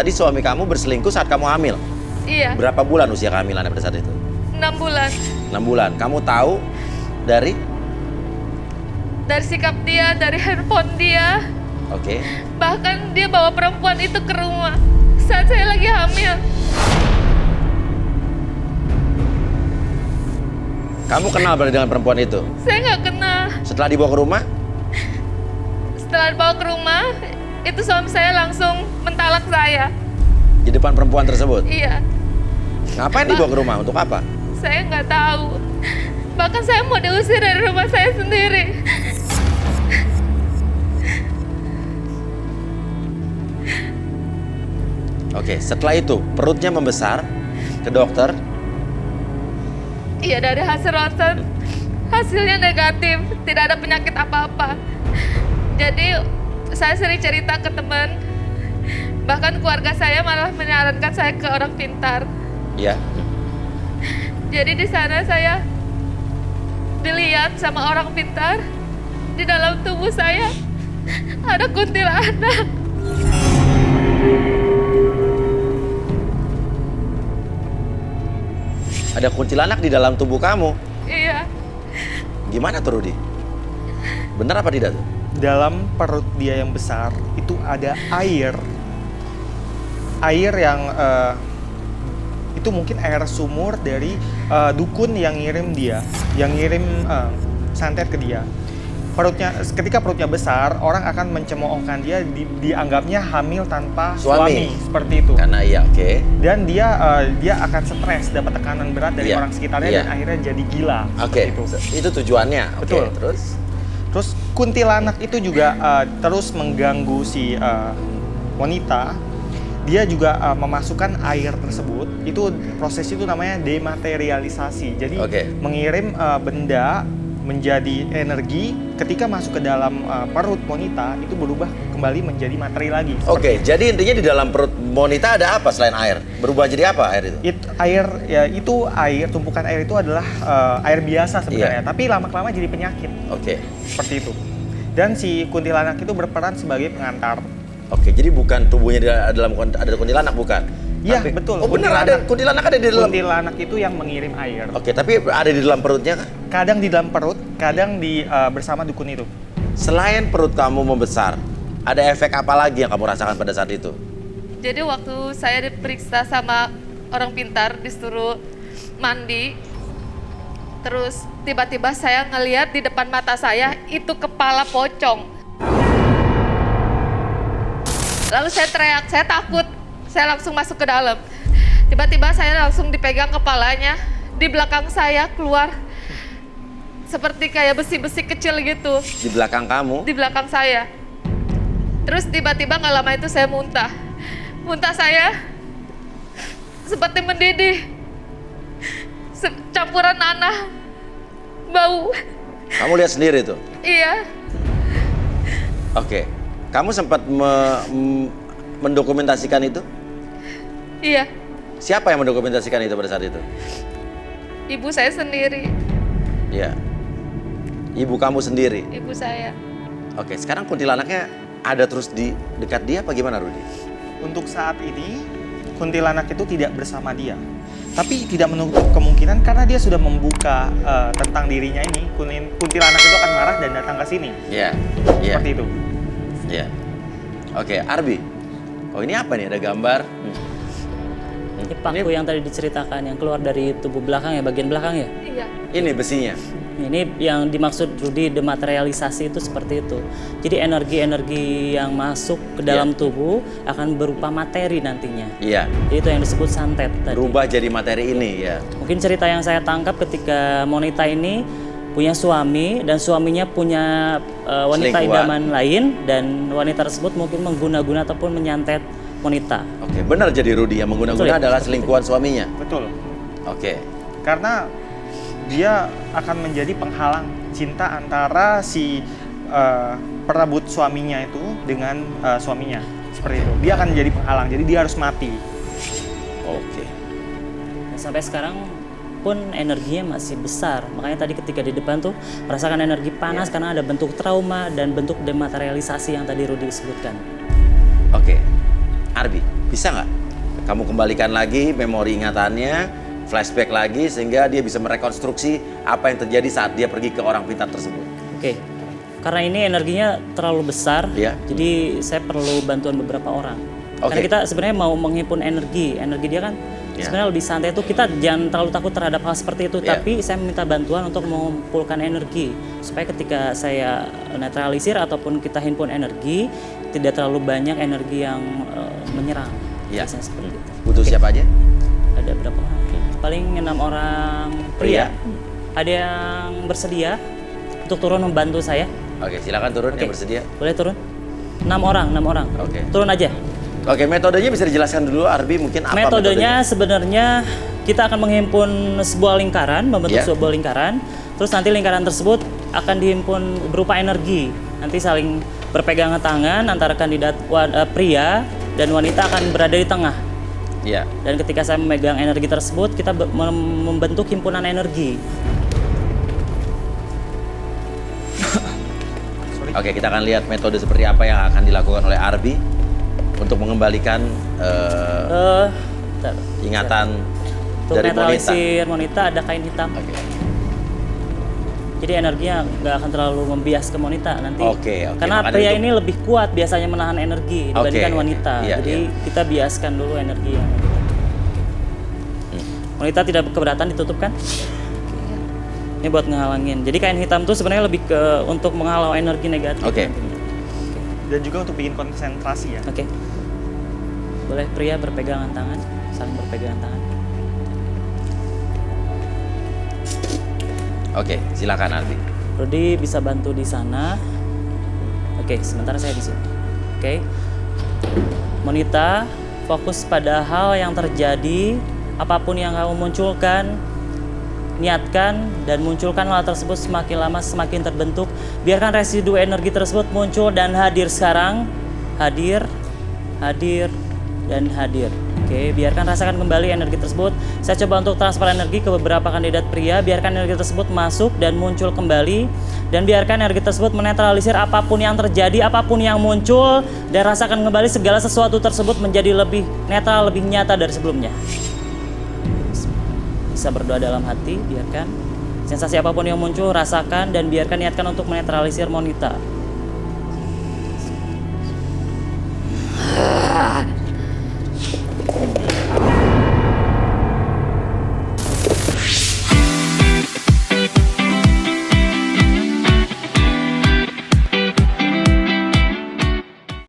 tadi suami kamu berselingkuh saat kamu hamil. Iya. Berapa bulan usia kehamilannya pada saat itu? 6 bulan. 6 bulan. Kamu tahu dari? Dari sikap dia, dari handphone dia. Oke. Bahkan dia bawa perempuan itu ke rumah saat saya lagi hamil. Kamu kenal berarti dengan perempuan itu? Saya nggak kenal. Setelah dibawa ke rumah? Setelah dibawa ke rumah, itu suami saya langsung mentalak saya. Di depan perempuan tersebut? Iya. Ngapain dibawa ke rumah? Untuk apa? Saya nggak tahu. Bahkan saya mau diusir dari rumah saya sendiri. Oke, setelah itu perutnya membesar ke dokter. Iya, dari hasil ronsen hasilnya negatif, tidak ada penyakit apa-apa. Jadi saya sering cerita ke teman, bahkan keluarga saya malah menyarankan saya ke orang pintar. Ya. Jadi di sana saya dilihat sama orang pintar, di dalam tubuh saya ada kuntilanak. Ada kuntilanak di dalam tubuh kamu. Iya. Gimana tuh, Rudi? Benar apa tidak tuh? Dalam perut dia yang besar itu ada air. Air yang itu mungkin air sumur dari dukun yang ngirim dia, yang ngirim santet ke dia. Ketika perutnya besar, orang akan mencemoohkan dia, dianggapnya hamil tanpa suami seperti itu. Karena iya, oke. Dan dia akan stres, dapat tekanan berat dari Iya. orang sekitarnya Iya. dan akhirnya jadi gila. Oke, seperti itu tujuannya. Oke, Betul. Terus? Kuntilanak itu juga terus mengganggu si wanita. Dia juga memasukkan air tersebut. Itu proses itu namanya dematerialisasi. Jadi mengirim benda menjadi energi, ketika masuk ke dalam perut wanita itu berubah kembali menjadi materi lagi. Oke, jadi intinya di dalam perut wanita ada apa selain air? Berubah jadi apa air itu? Tumpukan air itu adalah air biasa sebenarnya, tapi lama-kelamaan jadi penyakit. Oke. Seperti itu. Dan si kuntilanak itu berperan sebagai pengantar. Oke, jadi bukan tubuhnya ada kuntilanak, bukan? Iya, Tapi, betul. Oh benar, ada kuntilanak ada di dalam. Kuntilanak itu yang mengirim air. Oke, tapi ada di dalam perutnya kan? Kadang di dalam perut, kadang bersama dukun itu. Selain perut kamu membesar, ada efek apa lagi yang kamu rasakan pada saat itu? Jadi waktu saya diperiksa sama orang pintar, disuruh mandi, terus tiba-tiba saya ngelihat di depan mata saya itu kepala pocong. Lalu saya teriak, saya takut, saya langsung masuk ke dalam. Tiba-tiba saya langsung dipegang kepalanya, di belakang saya keluar seperti kayak besi-besi kecil gitu. Di belakang kamu? Di belakang saya. Terus tiba-tiba nggak lama itu saya muntah. Muntah saya seperti mendidih. Campuran nanah, bau. Kamu lihat sendiri tuh? Iya. Oke. Kamu sempat mendokumentasikan itu? Iya. Siapa yang mendokumentasikan itu pada saat itu? Ibu saya sendiri. Iya. Ibu kamu sendiri? Ibu saya. Oke, sekarang kuntilanaknya ada terus di dekat dia apa gimana, Rudi? Untuk saat ini, kuntilanak itu tidak bersama dia. Tapi tidak menutup kemungkinan karena dia sudah membuka tentang dirinya ini, kuntilanak itu akan marah dan datang ke sini. Iya. Iya. Seperti itu. Iya. Oke, Arbi. Oh, ini apa nih? Ada gambar. Ini paku yang tadi diceritakan, yang keluar dari tubuh belakang ya, bagian belakang ya? Iya. Ini besinya. Ini yang dimaksud Rudi dematerialisasi itu seperti itu. Jadi energi-energi yang masuk ke dalam tubuh akan berupa materi nantinya. Iya. Jadi itu yang disebut santet tadi. Berubah jadi materi ini ya. Mungkin cerita yang saya tangkap ketika Monita ini punya suami dan suaminya punya wanita Selingkuhan. idaman lain dan wanita tersebut mungkin mengguna-guna ataupun menyantet Monita. Oke, benar jadi Rudi yang Betul mengguna-guna ya? adalah selingkuhan suaminya. Betul. Oke. Karena dia akan menjadi penghalang cinta antara si perebut suaminya itu dengan suaminya. Seperti itu. Dia akan menjadi penghalang, jadi dia harus mati. Oke. Dan sampai sekarang pun energinya masih besar. Makanya tadi ketika di depan tuh merasakan energi panas karena ada bentuk trauma dan bentuk dematerialisasi yang tadi Rudi sebutkan. Oke. Arbi, bisa nggak kamu kembalikan lagi memori ingatannya, flashback lagi sehingga dia bisa merekonstruksi apa yang terjadi saat dia pergi ke orang pintar tersebut. Oke. Karena ini energinya terlalu besar, Iya. jadi saya perlu bantuan beberapa orang. Oke. Karena kita sebenarnya mau menghimpun energi dia kan Iya. sebenarnya lebih santai itu, kita jangan terlalu takut terhadap hal seperti itu. Iya. Tapi saya minta bantuan untuk mengumpulkan energi supaya ketika saya netralisir ataupun kita himpun energi, tidak terlalu banyak energi yang menyerang. Iya. Biasanya seperti itu. Butuh Oke. siapa aja? Ada berapa orang? Paling 6 orang pria. Ada yang bersedia untuk turun membantu saya? Oke, silakan turun yang Oke. bersedia. Boleh turun? 6 orang. Oke. Turun aja. Oke, metodenya bisa dijelaskan dulu Arbi mungkin apa Metodenya sebenarnya kita akan menghimpun sebuah lingkaran, membentuk Iya. sebuah lingkaran. Terus nanti lingkaran tersebut akan dihimpun berupa energi. Nanti saling berpegangan tangan antara kandidat pria dan wanita akan berada di tengah. Iya. Dan ketika saya memegang energi tersebut, kita membentuk himpunan energi. Oke, kita akan lihat metode seperti apa yang akan dilakukan oleh Arbi untuk mengembalikan Bentar. ingatan Untuk dari Monita. netralisir Monita ada kain hitam. Oke. Jadi energinya nggak akan terlalu membias ke Monita nanti. Oke. Karena Makanya pria untuk- ini lebih kuat biasanya menahan energi dibandingkan Oke. wanita. Iya, Jadi iya. kita biaskan dulu energi yang wanita. Wanita tidak keberatan ditutup kan? Ini buat ngehalangin. Jadi kain hitam tuh sebenarnya lebih ke untuk menghalau energi negatif. Oke. Dan juga untuk bikin konsentrasi ya. Oke. Boleh pria berpegangan tangan, saling berpegangan tangan. Oke, silakan Arbi. Rudi bisa bantu di sana. Oke, sementara saya di sini. Oke. Monita, fokus pada hal yang terjadi, apapun yang kamu munculkan, niatkan dan munculkan hal tersebut semakin lama semakin terbentuk. Biarkan residu energi tersebut muncul dan hadir sekarang. Hadir, hadir, dan hadir. Oke, biarkan rasakan kembali energi tersebut. Saya coba untuk transfer energi ke beberapa kandidat pria. Biarkan energi tersebut masuk dan muncul kembali. Dan biarkan energi tersebut menetralisir apapun yang terjadi, apapun yang muncul. Dan rasakan kembali segala sesuatu tersebut menjadi lebih netral, lebih nyata dari sebelumnya. Bisa berdoa dalam hati, biarkan sensasi apapun yang muncul, rasakan dan biarkan niatkan untuk menetralisir Monita.